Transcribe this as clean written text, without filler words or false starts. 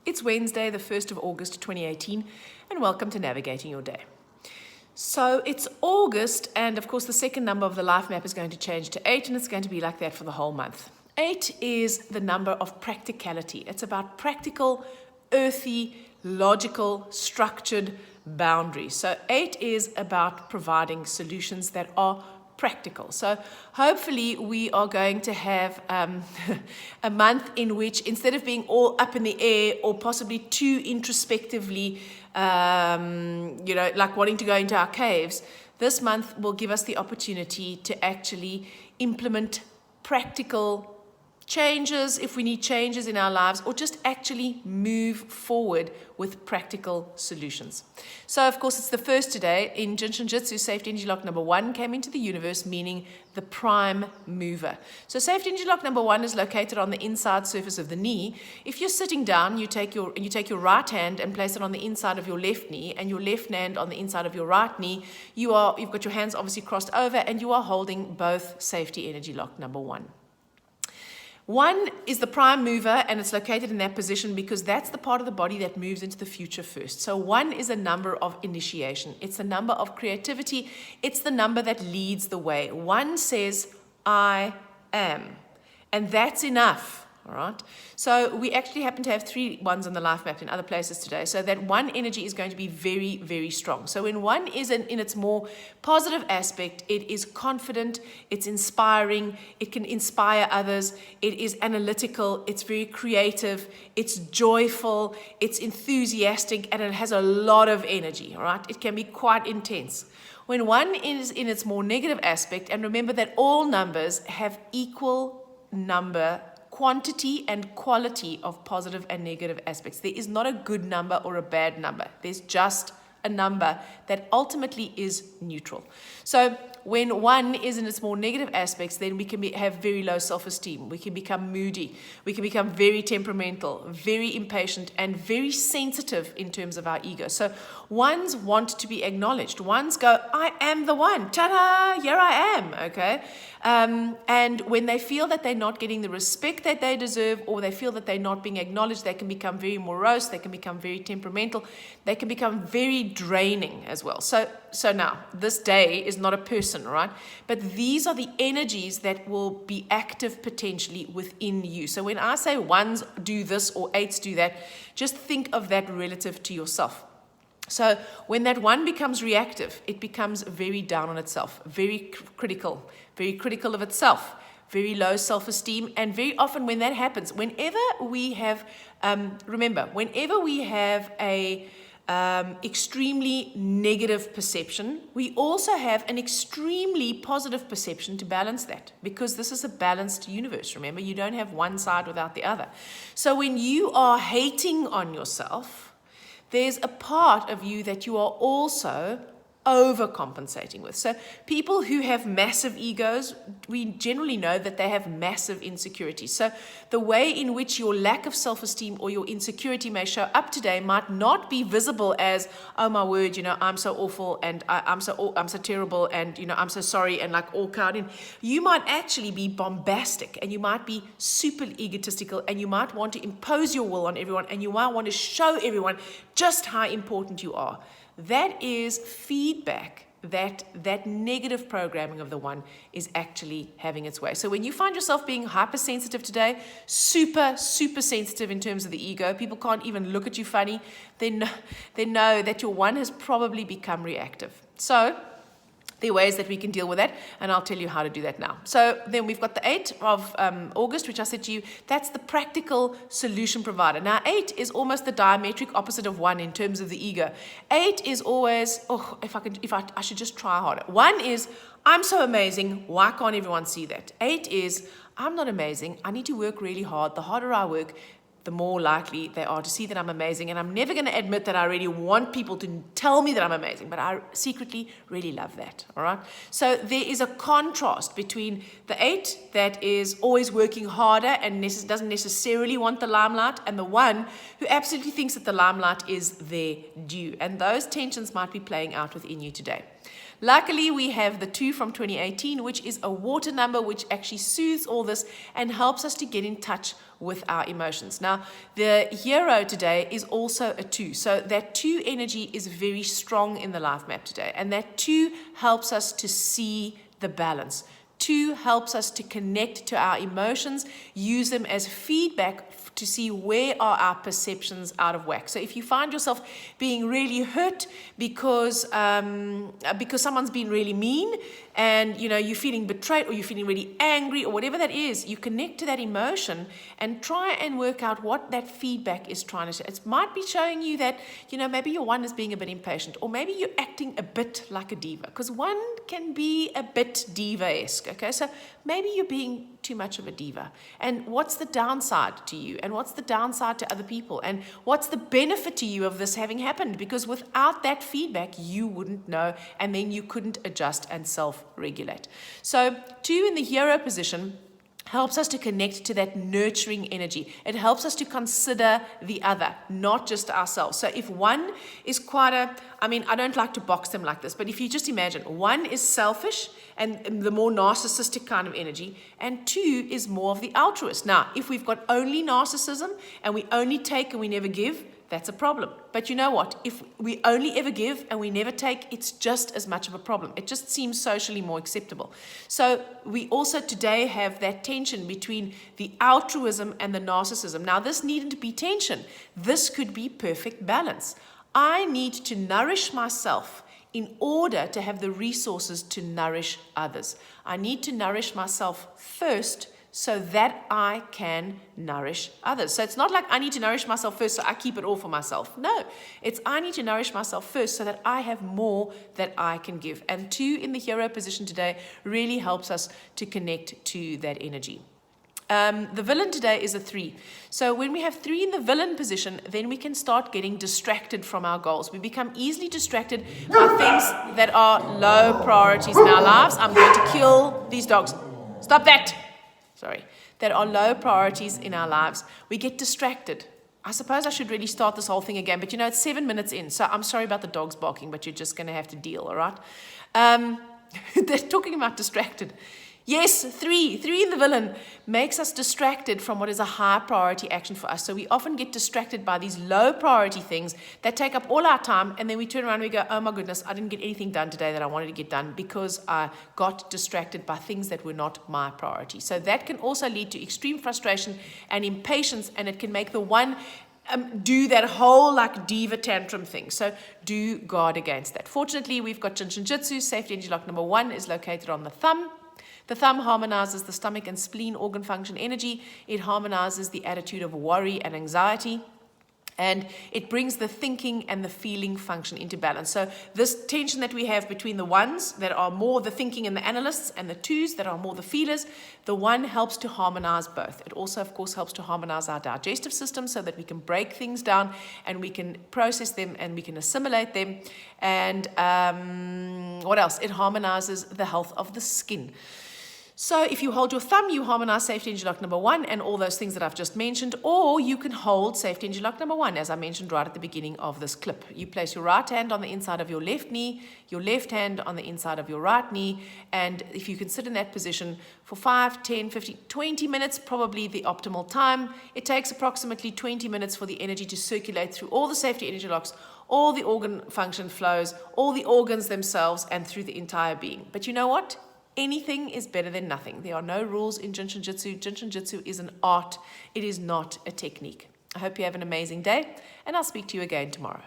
It's Wednesday, the 1st of August 2018, and welcome to Navigating Your Day. So it's August, and of course the second number of the life map is going to change to 8, and it's going to be like that for the whole month. 8 is the number of practicality. It's about practical, earthy, logical, structured boundaries. So 8 is about providing solutions that are practical. So hopefully we are going to have a month in which, instead of being all up in the air or possibly too introspectively, like wanting to go into our caves, this month will give us the opportunity to actually implement practical changes if we need changes in our lives, or just actually move forward with practical solutions. So of course it's the first today. In Jinshin Jitsu, safety energy lock number 1 came into the universe, meaning the prime mover. So safety energy lock number 1 is located on the inside surface of the knee. If you're sitting down, you take your right hand and place it on the inside of your left knee, and your left hand on the inside of your right knee. You've got your hands obviously crossed over, and you are holding both safety energy lock number 1. 1 is the prime mover, and it's located in that position because that's the part of the body that moves into the future first. So 1 is a number of initiation. It's a number of creativity. It's the number that leads the way. 1 says, I am. And that's enough. All right. So we actually happen to have 3 1s on the life map in other places today. So that 1 energy is going to be very, very strong. So when 1 is in its more positive aspect, it is confident, it's inspiring, it can inspire others, it is analytical, it's very creative, it's joyful, it's enthusiastic, and it has a lot of energy. All right. It can be quite intense. When 1 is in its more negative aspect, and remember that all numbers have equal quantity and quality of positive and negative aspects. There is not a good number or a bad number. There's just a number that ultimately is neutral. So when 1 is in its more negative aspects, then we can have very low self-esteem. We can become moody. We can become very temperamental, very impatient, and very sensitive in terms of our ego. So 1s want to be acknowledged. 1s go, I am the one. Ta-da! Here I am. Okay? And when they feel that they're not getting the respect that they deserve, or they feel that they're not being acknowledged, they can become very morose, they can become very temperamental, they can become very draining as well. So now, this day is not a person, right? But these are the energies that will be active potentially within you. So when I say 1s do this or 8s do that, just think of that relative to yourself. So when that 1 becomes reactive, it becomes very down on itself, very critical of itself, very low self-esteem. And very often when that happens, whenever we have a extremely negative perception, we also have an extremely positive perception to balance that, because this is a balanced universe. Remember, you don't have one side without the other. So when you are hating on yourself, there's a part of you that you are also overcompensating with. So people who have massive egos, we generally know that they have massive insecurities. So the way in which your lack of self-esteem or your insecurity may show up today might not be visible as, oh my word, I'm so awful, and I'm so terrible, and I'm so sorry, and like all cowed in. You might actually be bombastic, and you might be super egotistical, and you might want to impose your will on everyone, and you might want to show everyone just how important you are. That is feedback that negative programming of the 1 is actually having its way. So when you find yourself being hypersensitive today, super, super sensitive in terms of the ego, people can't even look at you funny, they know that your 1 has probably become reactive. So there are ways that we can deal with that, and I'll tell you how to do that now. So then we've got the 8 of August, which I said to you, that's the practical solution provider. Now 8 is almost the diametric opposite of 1 in terms of the ego. 8 is always, I should just try harder. 1 is, I'm so amazing, why can't everyone see that? 8 is, I'm not amazing, I need to work really hard. The harder I work, the more likely they are to see that I'm amazing. And I'm never going to admit that I really want people to tell me that I'm amazing, but I secretly really love that. All right. So there is a contrast between the 8 that is always working harder and doesn't necessarily want the limelight, and the 1 who absolutely thinks that the limelight is their due. And those tensions might be playing out within you today. Luckily, we have the 2 from 2018, which is a water number, which actually soothes all this and helps us to get in touch with our emotions. Now, the hero today is also a 2. So that 2 energy is very strong in the life map today. And that 2 helps us to see the balance. 2 helps us to connect to our emotions, use them as feedback to see where are our perceptions out of whack. So if you find yourself being really hurt because someone's been really mean, and you're feeling betrayed, or you're feeling really angry, or whatever that is, you connect to that emotion and try and work out what that feedback is trying to say. It might be showing you that maybe your 1 is being a bit impatient, or maybe you're acting a bit like a diva, because 1 can be a bit diva-esque. Okay, so maybe you're being too much of a diva. And what's the downside to you? And what's the downside to other people? And what's the benefit to you of this having happened? Because without that feedback, you wouldn't know, and then you couldn't adjust and self-regulate. So 2 in the hero position helps us to connect to that nurturing energy. It helps us to consider the other, not just ourselves. So if 1 is I don't like to box them like this, but if you just imagine, 1 is selfish and the more narcissistic kind of energy, and 2 is more of the altruist. Now, if we've got only narcissism and we only take and we never give, that's a problem. But you know what? If we only ever give and we never take, it's just as much of a problem. It just seems socially more acceptable. So we also today have that tension between the altruism and the narcissism. Now, this needn't be tension. This could be perfect balance. I need to nourish myself in order to have the resources to nourish others. I need to nourish myself first so that I can nourish others. So it's not like I need to nourish myself first so I keep it all for myself. No, it's I need to nourish myself first so that I have more that I can give. And 2 in the hero position today really helps us to connect to that energy. The villain today is a 3. So when we have 3 in the villain position, then we can start getting distracted from our goals. We become easily distracted by things that are low priorities in our lives. I'm going to kill these dogs. Stop that. That are low priorities in our lives. We get distracted. I suppose I should really start this whole thing again, but it's 7 minutes in, so I'm sorry about the dogs barking, but you're just going to have to deal, all right? They're talking about distracted. Yes, 3 in the villain makes us distracted from what is a high priority action for us. So we often get distracted by these low priority things that take up all our time, and then we turn around and we go, oh my goodness, I didn't get anything done today that I wanted to get done because I got distracted by things that were not my priority. So that can also lead to extreme frustration and impatience, and it can make the 1 do that whole diva tantrum thing. So do guard against that. Fortunately, we've got Jin Shin Jyutsu. Safety energy lock number 1 is located on the thumb. The thumb harmonizes the stomach and spleen organ function energy. It harmonizes the attitude of worry and anxiety. And it brings the thinking and the feeling function into balance. So this tension that we have between the 1s that are more the thinking and the analysts, and the 2s that are more the feelers, the 1 helps to harmonize both. It also, of course, helps to harmonize our digestive system so that we can break things down and we can process them and we can assimilate them. And what else? It harmonizes the health of the skin. So if you hold your thumb, you harmonize safety energy lock number 1 and all those things that I've just mentioned, or you can hold safety energy lock number 1, as I mentioned right at the beginning of this clip. You place your right hand on the inside of your left knee, your left hand on the inside of your right knee, and if you can sit in that position for 5, 10, 15, 20 minutes, probably the optimal time. It takes approximately 20 minutes for the energy to circulate through all the safety energy locks, all the organ function flows, all the organs themselves, and through the entire being. But you know what? Anything is better than nothing. There are no rules in Jin Shin Jyutsu. Jin Shin Jyutsu is an art. It is not a technique. I hope you have an amazing day, and I'll speak to you again tomorrow.